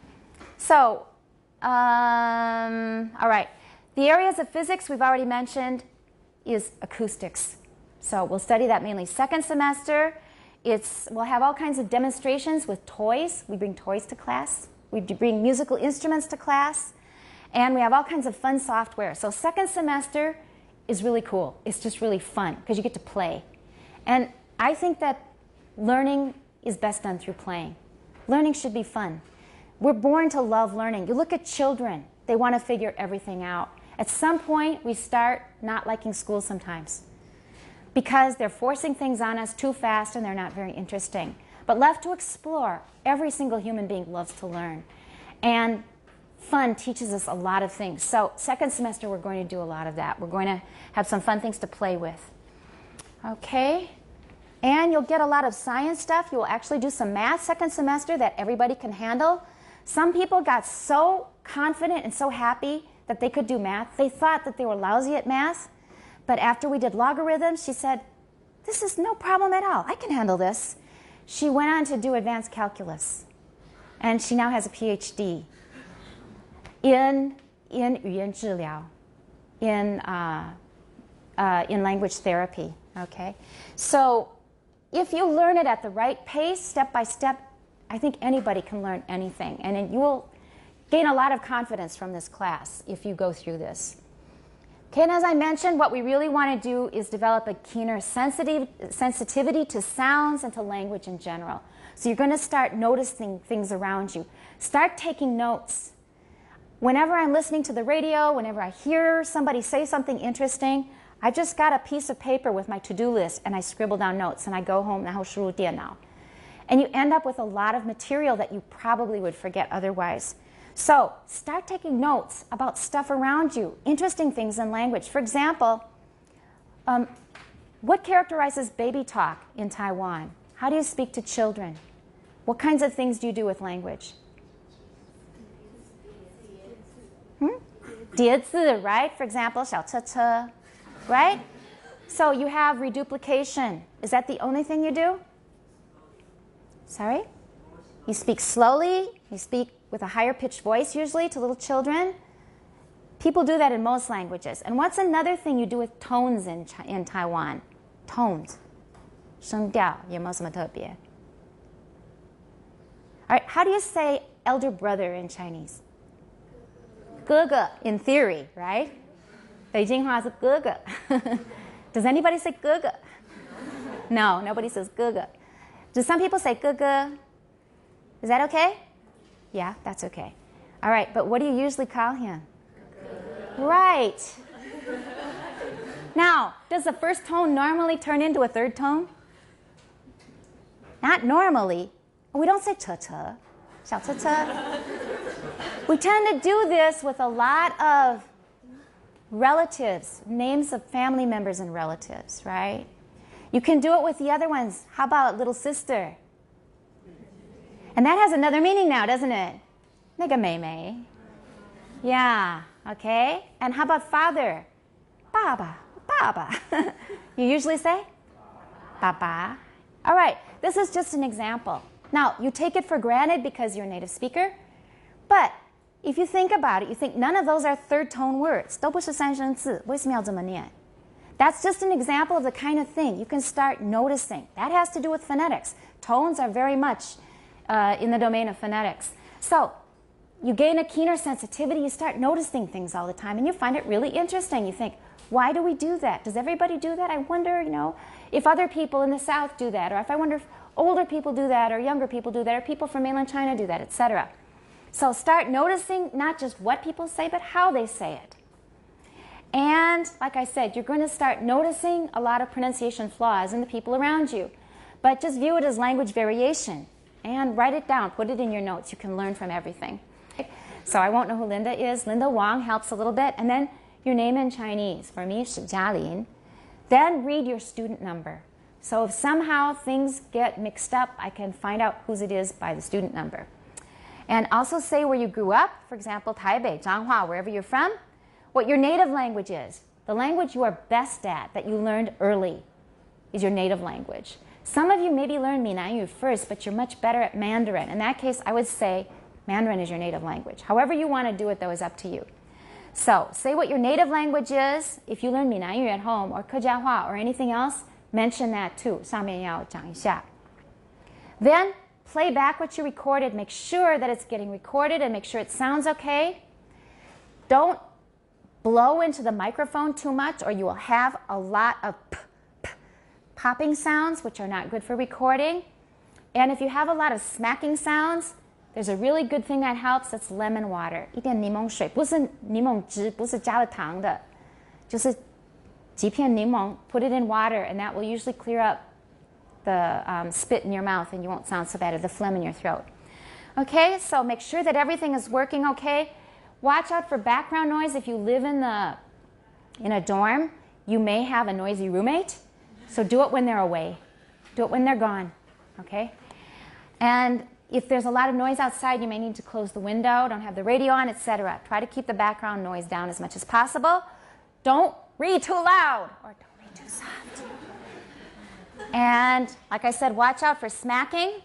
right. The areas of physics we've already mentioned is acoustics. So we'll study that mainly second semester. We'll have all kinds of demonstrations with toys. We bring toys to class. We bring musical instruments to class. And we have all kinds of fun software. So second semester is really cool. It's just really fun because you get to play. And I think that learning is best done through playing. Learning should be fun. We're born to love learning. You look at children. They want to figure everything out. At some point, we start not liking school sometimes because they're forcing things on us too fast and they're not very interesting. But left to explore, every single human being loves to learn. And fun teaches us a lot of things. So second semester, we're going to do a lot of that. We're going to have some fun things to play with. Okay? And you'll get a lot of science stuff. You'll actually do some math second semester that everybody can handle. Some people got so confident and so happy that they could do math. They thought that they were lousy at math. But after we did logarithms, she said, this is no problem at all. I can handle this. She went on to do advanced calculus. And she now has a PhD in 语言治疗, in language therapy. Okay? So if you learn it at the right pace, step by step, I think anybody can learn anything. And you will gain a lot of confidence from this class if you go through this. Okay, and as I mentioned, what we really want to do is develop a keener sensitivity to sounds and to language in general. So you're going to start noticing things around you. Start taking notes. Whenever I'm listening to the radio, whenever I hear somebody say something interesting, I just got a piece of paper with my to-do list and I scribble down notes and I go home, 然后输入电脑. And you end up with a lot of material that you probably would forget otherwise. So start taking notes about stuff around you, interesting things in language. For example, what characterizes baby talk in Taiwan? How do you speak to children? What kinds of things do you do with language? 叠字, right? For example, 小车车, right? So you have reduplication. Is that the only thing you do? Sorry? You speak slowly. You speak with a higher pitched voice usually to little children. People do that in most languages. And what's another thing you do with tones in Taiwan? Tones. 声调有没有什么特别? All right, how do you say elder brother in Chinese? 哥哥 in theory, right? 北京话是哥哥. Does anybody say 哥哥? No, nobody says 哥哥. Do some people say 哥哥? Is that okay? Yeah, that's okay. All right, but what do you usually call him? Right. Now, does the first tone normally turn into a third tone? Not normally. We don't say 车车, 小车车. We tend to do this with a lot of relatives, names of family members and relatives, right? You can do it with the other ones. How about little sister? And that has another meaning now, doesn't it? 那个妹妹. Yeah, okay. And how about father? 爸爸, 爸爸. You usually say? 爸爸. All right, this is just an example. Now, you take it for granted because you're a native speaker, but if you think about it, you think none of those are third tone words. 都不是三声字，为什么要这么念? That's just an example of the kind of thing you can start noticing. That has to do with phonetics. Tones are very much in the domain of phonetics. So you gain a keener sensitivity, you start noticing things all the time, and you find it really interesting. You think, why do we do that? Does everybody do that? I wonder, if other people in the South do that, or if I wonder if older people do that, or younger people do that, or people from mainland China do that, etc. So start noticing not just what people say, but how they say it. And like I said, you're going to start noticing a lot of pronunciation flaws in the people around you. But just view it as language variation and write it down. Put it in your notes. You can learn from everything. So I won't know who Linda is. Linda Wang helps a little bit. And then your name in Chinese. For me, Shi Jialin. Then read your student number. So if somehow things get mixed up, I can find out whose it is by the student number. And also say where you grew up. For example, Taipei, Zhanghua, wherever you're from. What your native language is. The language you are best at, that you learned early, is your native language. Some of you maybe learned Minanyu first, but you're much better at Mandarin. In that case, I would say Mandarin is your native language. However you want to do it, though, is up to you. So say what your native language is. If you learn Minanyu at home, or Kejiahua, or anything else, mention that too. 上面要讲一下. Then play back what you recorded. Make sure that it's getting recorded and make sure it sounds okay. Don't blow into the microphone too much, or you will have a lot of popping sounds, which are not good for recording. And if you have a lot of smacking sounds, there's a really good thing that helps. That's lemon water. 一点柠檬水，不是柠檬汁，不是加了糖的，就是几片柠檬. Put it in water, and that will usually clear up the spit in your mouth, and you won't sound so bad, or the phlegm in your throat. Okay, so make sure that everything is working okay. Watch out for background noise. If you live in a dorm, you may have a noisy roommate. So do it when they're away. Do it when they're gone. Okay? And if there's a lot of noise outside, you may need to close the window, don't have the radio on, etc. Try to keep the background noise down as much as possible. Don't read too loud, or don't read too soft. And like I said, watch out for smacking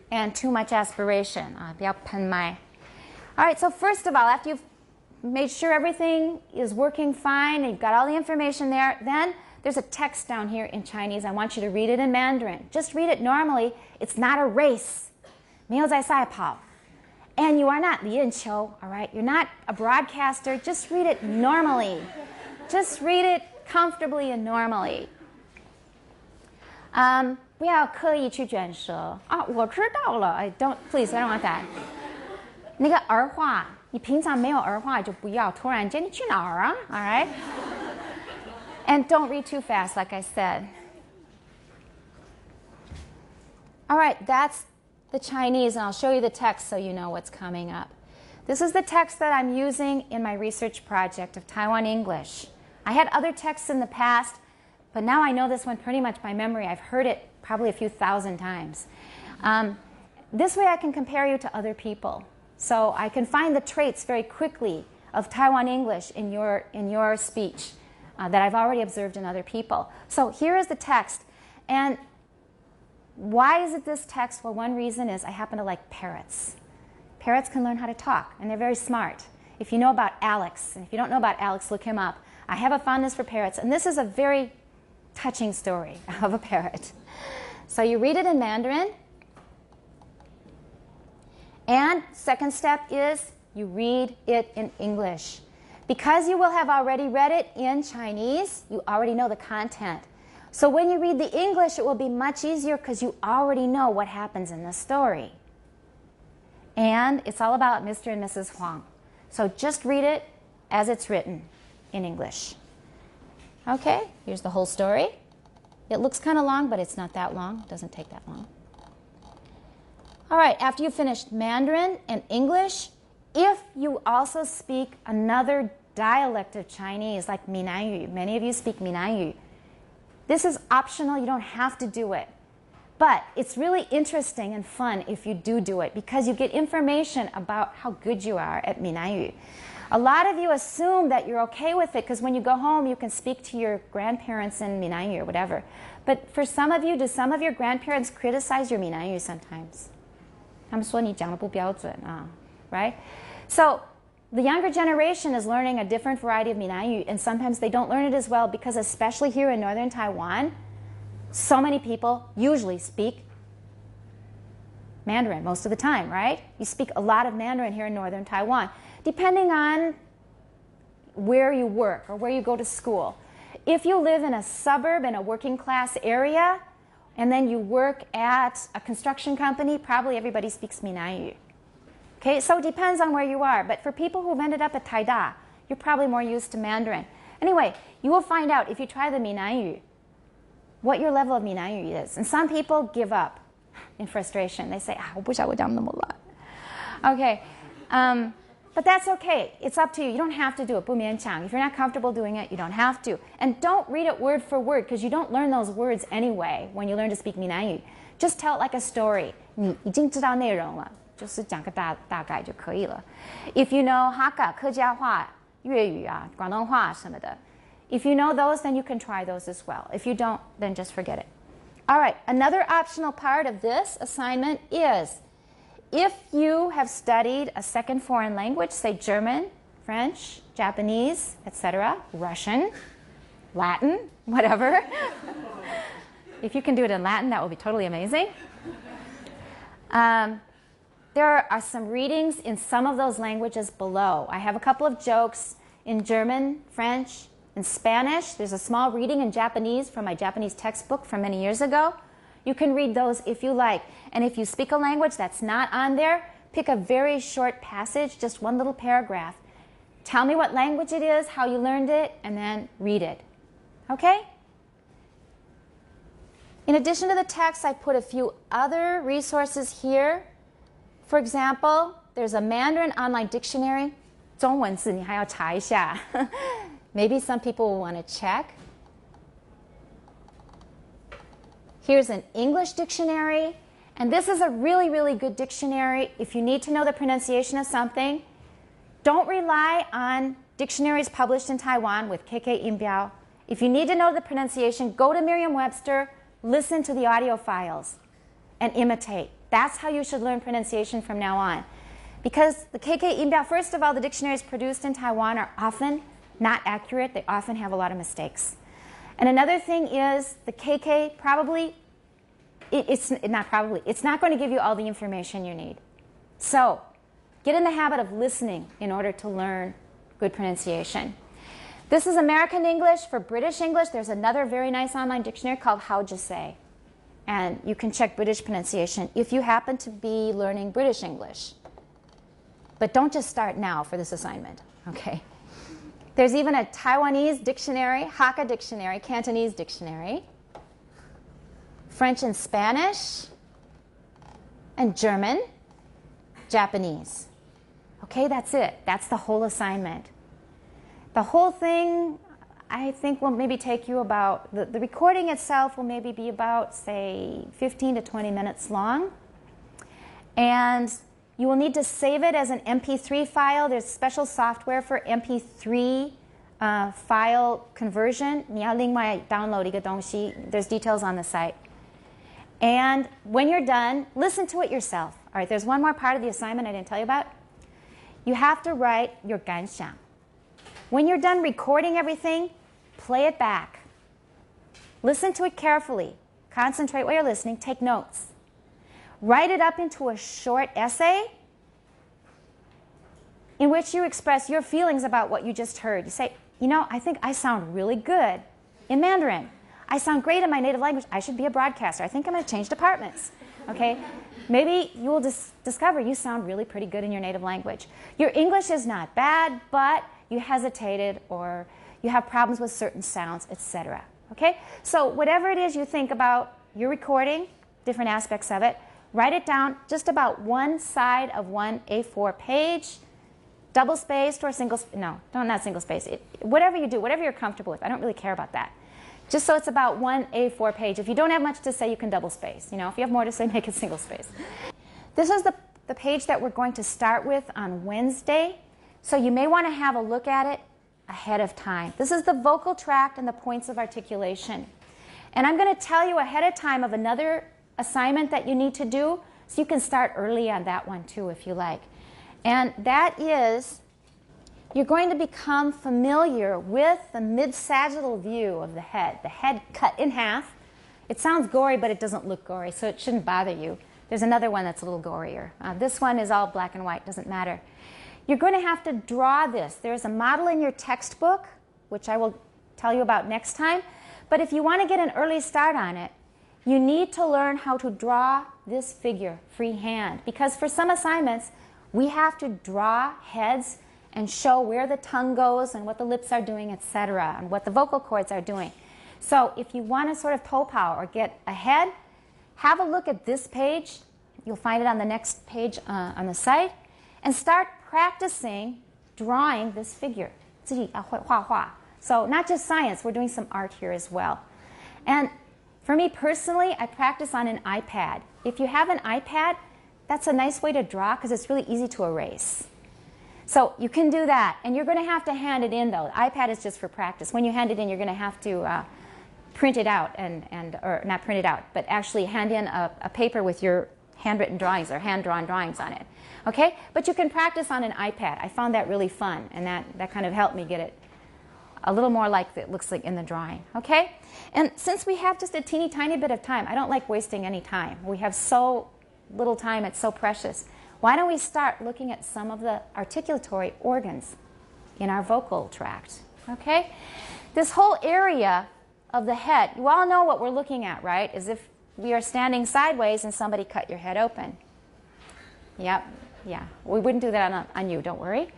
and too much aspiration. 不要喷麦. All right, so first of all, after you've made sure everything is working fine and you've got all the information there, then there's a text down here in Chinese. I want you to read it in Mandarin. Just read it normally. It's not a race. 没有在赛跑. And you are not Li Yanqiu, all right? You're not a broadcaster. Just read it normally. Just read it comfortably and normally. 不要刻意去卷舌. 我知道了. Please, I don't want that. 那个儿化，你平常没有儿化就不要突然间你去哪儿啊? All right? And don't read too fast, like I said. All right, that's the Chinese, and I'll show you the text so you know what's coming up. This is the text that I'm using in my research project of Taiwan English. I had other texts in the past, but now I know this one pretty much by memory. I've heard it probably a few thousand times. This way I can compare you to other people. So I can find the traits very quickly of Taiwan English in your speech that I've already observed in other people. So here is the text. And why is it this text? Well, one reason is I happen to like parrots. Parrots can learn how to talk, and they're very smart. If you know about Alex, and if you don't know about Alex, look him up. I have a fondness for parrots, and this is a very touching story of a parrot. So you read it in Mandarin. And second step is you read it in English. Because you will have already read it in Chinese, you already know the content. So when you read the English, it will be much easier because you already know what happens in the story. And it's all about Mr. and Mrs. Huang. So just read it as it's written in English. Okay, here's the whole story. It looks kind of long, but it's not that long. It doesn't take that long. All right, after you've finished Mandarin and English, if you also speak another dialect of Chinese, like Minanyu, many of you speak Minanyu, this is optional. You don't have to do it. But it's really interesting and fun if you do it because you get information about how good you are at Minanyu. A lot of you assume that you're okay with it because when you go home, you can speak to your grandparents in Minanyu or whatever. But for some of you, do some of your grandparents criticize your Minanyu sometimes? 他们说你讲得不标准啊, right? So the younger generation is learning a different variety of Minanyu, and sometimes they don't learn it as well because especially here in northern Taiwan, so many people usually speak Mandarin most of the time, right? You speak a lot of Mandarin here in northern Taiwan, depending on where you work or where you go to school. If you live in a suburb in a working class area, and then you work at a construction company, probably everybody speaks Minanyu. Okay, so it depends on where you are. But for people who've ended up at Taida, you're probably more used to Mandarin. Anyway, you will find out if you try the Minanyu, what your level of Minanyu is. And some people give up in frustration. They say, 我不晓得讲那么烂. Okay, but that's okay. It's up to you. You don't have to do it. 不勉强. If you're not comfortable doing it, you don't have to. And don't read it word for word because you don't learn those words anyway when you learn to speak Minanyu. Just tell it like a story. 你已经知道内容了，就是讲个大概就可以了。If you know Hakka, 客家话、粤语啊、广东话什么的, if you know those, then you can try those as well. If you don't, then just forget it. All right, another optional part of this assignment is if you have studied a second foreign language, say German, French, Japanese, etc., Russian, Latin, whatever. If you can do it in Latin, that will be totally amazing. There are some readings in some of those languages below. I have a couple of jokes in German, French, and Spanish. There's a small reading in Japanese from my Japanese textbook from many years ago. You can read those if you like. And if you speak a language that's not on there, pick a very short passage, just one little paragraph. Tell me what language it is, how you learned it, and then read it. Okay? In addition to the text, I put a few other resources here. For example, there's a Mandarin online dictionary. 中文字你还要查一下. Maybe some people will want to check. Here's an English dictionary. And this is a really, really good dictionary. If you need to know the pronunciation of something, don't rely on dictionaries published in Taiwan with KK Inbiao. If you need to know the pronunciation, go to Merriam-Webster, listen to the audio files, and imitate. That's how you should learn pronunciation from now on. Because the KK Inbiao, first of all, the dictionaries produced in Taiwan are often not accurate. They often have a lot of mistakes. And another thing is the KK it's not going to give you all the information you need. So get in the habit of listening in order to learn good pronunciation. This is American English. For British English, there's another very nice online dictionary called How'd You Say? And you can check British pronunciation if you happen to be learning British English. But don't just start now for this assignment, okay? There's even a Taiwanese dictionary, Hakka dictionary, Cantonese dictionary, French and Spanish, and German, Japanese. Okay, that's it. That's the whole assignment. The whole thing, I think, will maybe take you about, the recording itself will maybe be about, say, 15 to 20 minutes long. And you will need to save it as an MP3 file. There's special software for MP3 file conversion. 你要另外 download 一个东西. There's details on the site. And when you're done, listen to it yourself. All right, there's one more part of the assignment I didn't tell you about. You have to write your 感想. When you're done recording everything, play it back. Listen to it carefully. Concentrate while you're listening. Take notes. Write it up into a short essay in which you express your feelings about what you just heard. You say, you know, I think I sound really good in Mandarin. I sound great in my native language. I should be a broadcaster. I think I'm going to change departments. Okay? Maybe you will discover you sound really pretty good in your native language. Your English is not bad, but you hesitated or you have problems with certain sounds, etc. Okay? So whatever it is you think about your recording, different aspects of it, write it down just about one side of one A4 page, double-spaced or not single-spaced. Whatever you do, whatever you're comfortable with. I don't really care about that. just so it's about one A4 page. If you don't have much to say, you can double space. You know, if you have more to say, make it single space. This is the page that we're going to start with on Wednesday. So you may want to have a look at it ahead of time. This is the vocal tract and the points of articulation. And I'm going to tell you ahead of time of another assignment that you need to do, so you can start early on that one too if you like. And that is, you're going to become familiar with the mid-sagittal view of the head cut in half. It sounds gory, but it doesn't look gory, so it shouldn't bother you. There's another one that's a little gorier. This one is all black and white, doesn't matter. You're going to have to draw this. There's a model in your textbook, which I will tell you about next time. But if you want to get an early start on it, you need to learn how to draw this figure freehand. Because for some assignments, we have to draw heads and show where the tongue goes and what the lips are doing, etc., and what the vocal cords are doing. So if you want to sort of pow-pow or get ahead, have a look at this page. You'll find it on the next page on the site. And start practicing drawing this figure. 自己会画画. So not just science, we're doing some art here as well. And for me personally, I practice on an iPad. If you have an iPad, that's a nice way to draw because it's really easy to erase. So you can do that. And you're going to have to hand it in, though. The iPad is just for practice. When you hand it in, you're going to have to print it out, or not print it out, but actually hand in a paper with your handwritten drawings or hand-drawn drawings on it. Okay? But you can practice on an iPad. I found that really fun, and that kind of helped me get it a little more like it looks like in the drawing. Okay? And since we have just a teeny tiny bit of time, I don't like wasting any time. We have so little time, it's so precious. Why don't we start looking at some of the articulatory organs in our vocal tract? Okay? This whole area of the head, you all know what we're looking at, right? As if we are standing sideways and somebody cut your head open. Yep, yeah. We wouldn't do that on you, don't worry.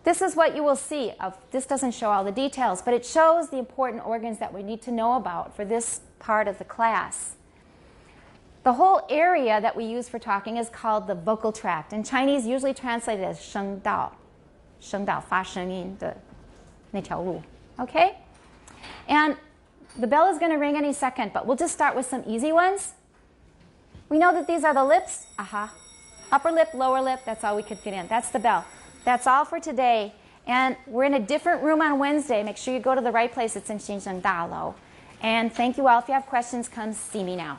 This is what you will see. This doesn't show all the details, but it shows the important organs that we need to know about for this part of the class. The whole area that we use for talking is called the vocal tract. In Chinese, usually translated as 声道, 声道,发声音的那条路. Okay? And the bell is going to ring any second, but we'll just start with some easy ones. We know that these are the lips. Aha. Upper lip, lower lip, that's all we could fit in. That's the bell. That's all for today. And we're in a different room on Wednesday. Make sure you go to the right place. It's in Xinzheng Dalo. And thank you all. If you have questions, come see me now.